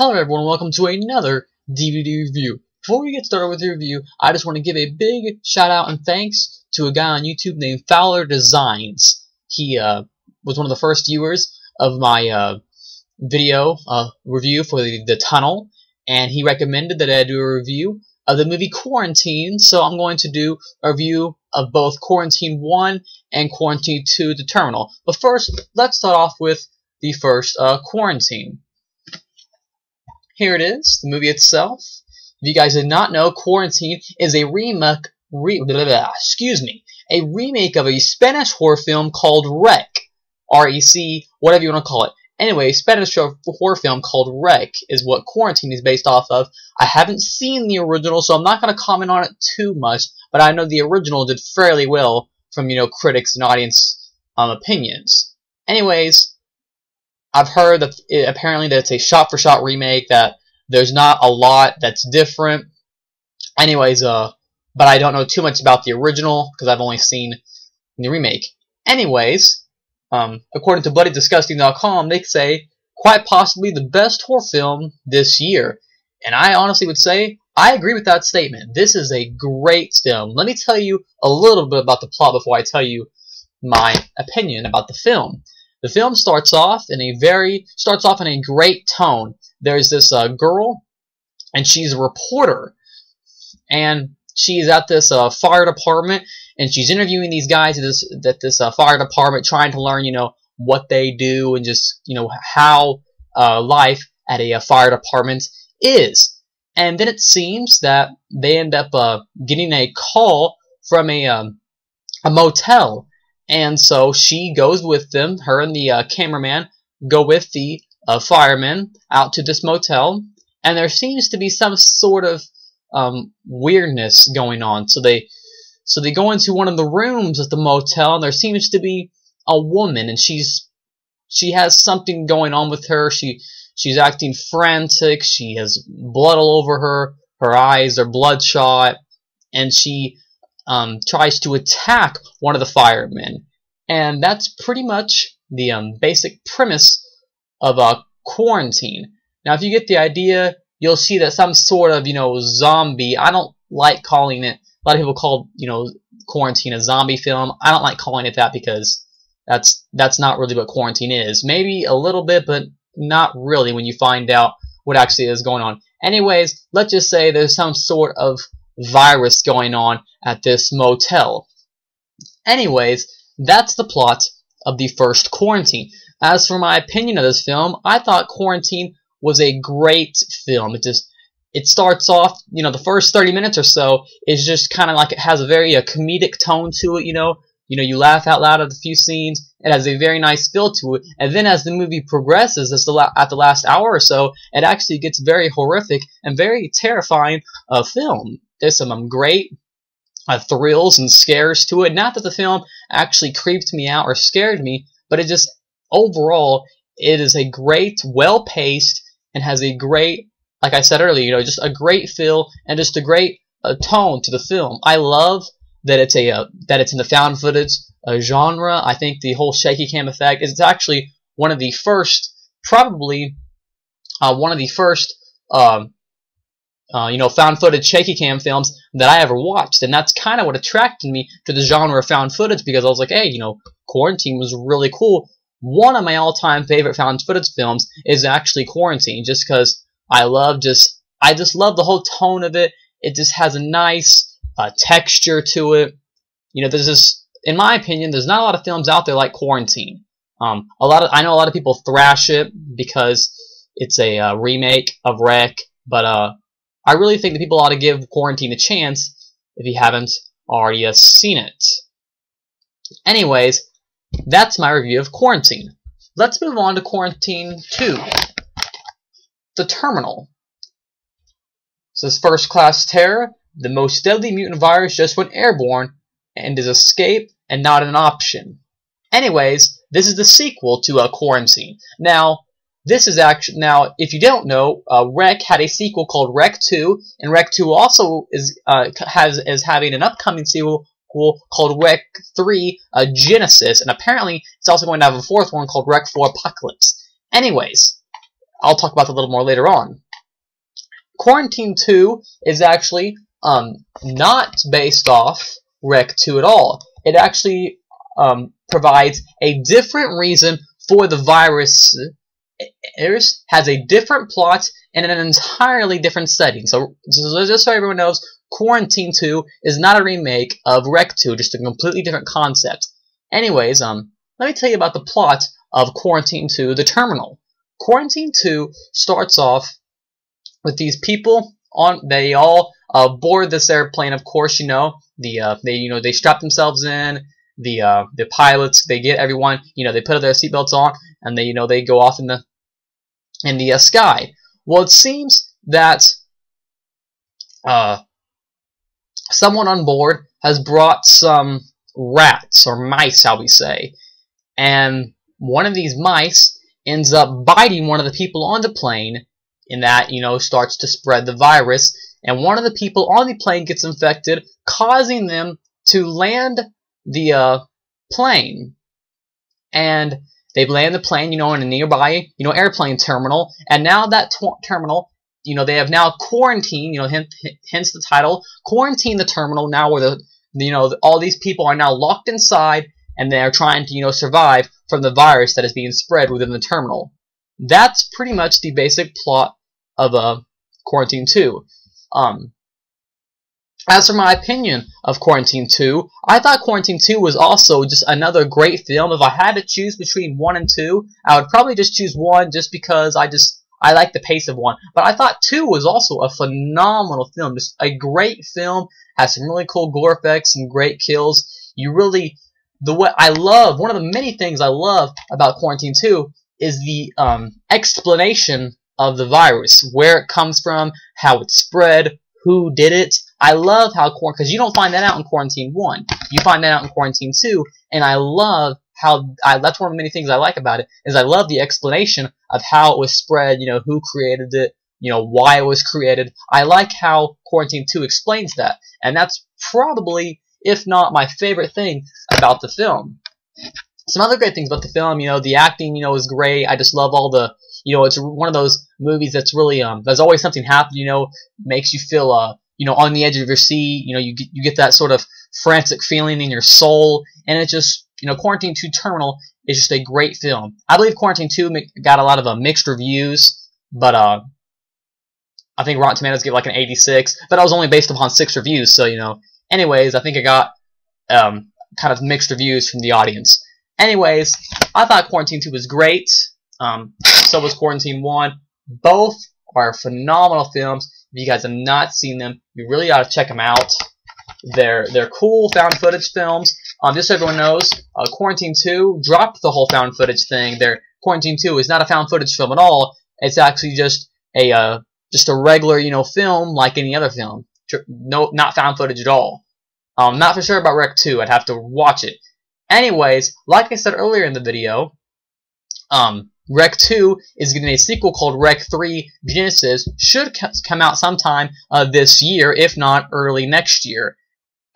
Hello everyone, welcome to another DVD review. Before we get started with the review, I just want to give a big shout out and thanks to a guy on YouTube named Fowler Designs. He was one of the first viewers of my video review for the Tunnel, and he recommended that I do a review of the movie Quarantine, so I'm going to do a review of both Quarantine 1 and Quarantine 2, The Terminal. But first, let's start off with the first Quarantine. Here it is, the movie itself. If you guys did not know, Quarantine is a remake of a Spanish horror film called REC. R-E-C, whatever you want to call it. Anyway, a Spanish horror film called REC is what Quarantine is based off of. I haven't seen the original, so I'm not going to comment on it too much, but I know the original did fairly well from, critics and audience opinions. Anyways, I've heard that apparently that it's a shot-for-shot remake, that there's not a lot that's different. Anyways, but I don't know too much about the original, because I've only seen the remake. Anyways, according to BloodyDisgusting.com, they say, quite possibly the best horror film this year. And I honestly would say, I agree with that statement. This is a great film. Let me tell you a little bit about the plot before I tell you my opinion about the film. The film starts off in a great tone. There's this girl, and she's a reporter, and she's at this fire department, and she's interviewing these guys at this fire department, trying to learn, what they do, and just, how life at a fire department is. And then it seems that they end up getting a call from a motel. And so she goes with them, her and the cameraman go with the firemen out to this motel, and there seems to be some sort of weirdness going on. So they go into one of the rooms at the motel, and there seems to be a woman, and she has something going on with her. She's acting frantic, she has blood all over her eyes are bloodshot, and she tries to attack one of the firemen. And that's pretty much the basic premise of Quarantine. Now, if you get the idea, you'll see that some sort of, zombie, I don't like calling it, a lot of people call, Quarantine a zombie film. I don't like calling it that because that's not really what Quarantine is. Maybe a little bit, but not really when you find out what actually is going on. Anyways, let's just say there's some sort of virus going on at this motel. Anyways, that's the plot of the first Quarantine. As for my opinion of this film, I thought Quarantine was a great film. It starts off, the first 30 minutes or so is just kind of like it has a very comedic tone to it, you laugh out loud at a few scenes. It has a very nice feel to it. And then as the movie progresses, at the last hour or so, it actually gets very horrific and very terrifying film. There's some great thrills and scares to it. Not that the film actually creeped me out or scared me, but it just, overall, it is a great, well-paced, and has a great, like I said earlier, just a great feel and just a great tone to the film. I love that it's in the found footage genre. I think the whole shaky cam effect is actually one of the first, probably one of the first, found footage shaky cam films that I ever watched, and that's kind of what attracted me to the genre of found footage, because I was like, hey, Quarantine was really cool. One of my all-time favorite found footage films is actually Quarantine, just because I just love the whole tone of it. It just has a nice texture to it. There's just, in my opinion, there's not a lot of films out there like Quarantine. I know a lot of people thrash it because it's a remake of REC, but I really think that people ought to give Quarantine a chance if you haven't already seen it. Anyways, that's my review of Quarantine. Let's move on to Quarantine 2, The Terminal. This is First Class Terror. The most deadly mutant virus just went airborne, and is escape and not an option. Anyways, this is the sequel to Quarantine. Now, if you don't know, REC had a sequel called REC 2, and REC 2 also is having an upcoming sequel called REC 3 Genesis, and apparently it's also going to have a fourth one called REC 4 Apocalypse. Anyways, I'll talk about that a little more later on. Quarantine 2 is actually not based off Rec 2 at all. It actually provides a different reason for the virus. It has a different plot and an entirely different setting. So just so everyone knows, Quarantine 2 is not a remake of Rec 2, just a completely different concept. Anyways, let me tell you about the plot of Quarantine 2: The Terminal. Quarantine 2 starts off with these people they all board this airplane. Of course, they strap themselves in. The pilots, they get everyone, they put their seatbelts on, and they go off in the sky. Well, it seems that someone on board has brought some rats, or mice, shall we say, and one of these mice ends up biting one of the people on the plane, and that, starts to spread the virus, and one of the people on the plane gets infected, causing them to land the plane. And they land the plane, in a nearby, airplane terminal, and now that terminal, they have now quarantined, hence the title, quarantine the terminal, now where all these people are now locked inside, and they are trying to, survive from the virus that is being spread within the terminal. That's pretty much the basic plot of Quarantine 2. As for my opinion of Quarantine 2, I thought Quarantine 2 was also just another great film. If I had to choose between 1 and 2, I would probably just choose 1 just because I like the pace of 1. But I thought 2 was also a phenomenal film. Just a great film. Has some really cool gore effects and great kills. One of the many things I love about Quarantine 2 is the explanation of the virus. Where it comes from, how it spread, who did it. I love how, because you don't find that out in Quarantine 1. You find that out in Quarantine 2, and I love how, that's one of the many things I like about it, is I love the explanation of how it was spread, who created it, why it was created. I like how Quarantine 2 explains that, and that's probably, if not my favorite thing about the film. Some other great things about the film, the acting, is great. I just love all the, it's one of those movies that's really, there's always something happening, makes you feel, on the edge of your seat. You get that sort of frantic feeling in your soul, and it just, Quarantine 2 Terminal is just a great film. I believe Quarantine 2 got a lot of mixed reviews, but I think Rotten Tomatoes gave like an 86, but that was only based upon 6 reviews, so, anyways, I think I got kind of mixed reviews from the audience. Anyways, I thought Quarantine 2 was great. So was Quarantine 1. Both are phenomenal films. If you guys have not seen them, you really ought to check them out. They're cool found footage films. Just so everyone knows, Quarantine 2 dropped the whole found footage thing. Quarantine 2 is not a found footage film at all. It's actually just a regular, film like any other film. No, not found footage at all. Not for sure about Rec 2. I'd have to watch it. Anyways, like I said earlier in the video, Rec 2 is getting a sequel called Rec 3 Genesis. Should come out sometime this year, if not early next year.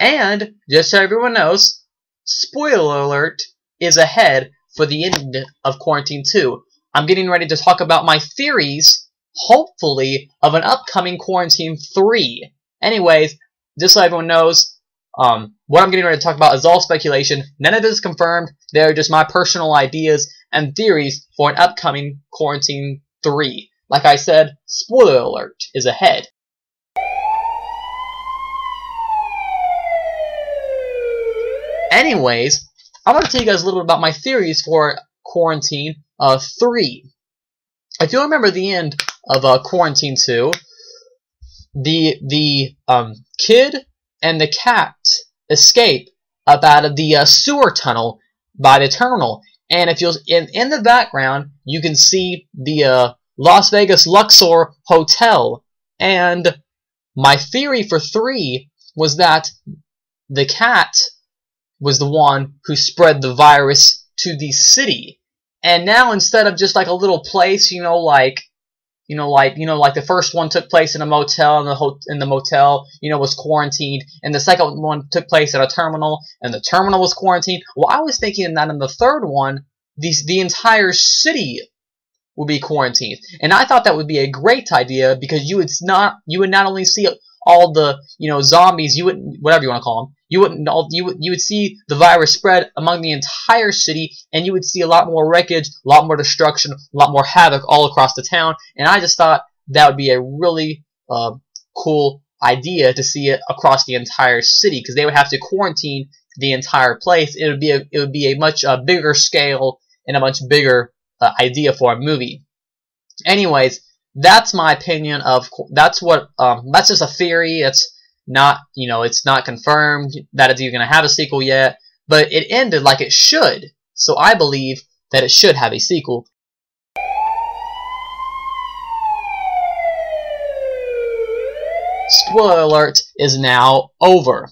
And, just so everyone knows, spoiler alert is ahead for the end of Quarantine 2. I'm getting ready to talk about my theories, hopefully, of an upcoming Quarantine 3. Anyways, just so everyone knows, what I'm getting ready to talk about is all speculation. None of it is confirmed. They're just my personal ideas and theories for an upcoming Quarantine 3. Like I said, spoiler alert is ahead. Anyways, I want to tell you guys a little bit about my theories for Quarantine 3. If you remember the end of Quarantine 2, the kid and the cat escape up out of the sewer tunnel by the terminal. And if you'll in the background, you can see the Las Vegas Luxor Hotel. And my theory for 3 was that the cat was the one who spread the virus to the city. And now instead of just like a little place, like the first one took place in a motel, and the motel, was quarantined, and the second one took place at a terminal, and the terminal was quarantined. Well, I was thinking that in the third one, the entire city would be quarantined. And I thought that would be a great idea because you would not only see all the zombies, you wouldn't, whatever you want to call them, you would see the virus spread among the entire city, and you would see a lot more wreckage, a lot more destruction, a lot more havoc all across the town. And I just thought that would be a really cool idea to see it across the entire city, because they would have to quarantine the entire place. It would be a much bigger scale and a much bigger idea for a movie. Anyways, that's my opinion of that's just a theory. It's not it's not confirmed that it's even going to have a sequel yet, but it ended like it should, so I believe that it should have a sequel. Spoiler alert is now over.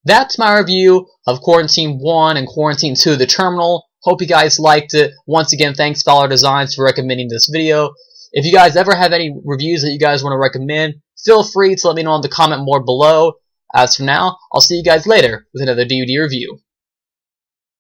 That's my review of Quarantine 1 and Quarantine 2 The Terminal. Hope you guys liked it. Once again, thanks Valor Designs for recommending this video. If you guys ever have any reviews that you guys want to recommend, feel free to let me know in the comment more below. As for now, I'll see you guys later with another DVD review.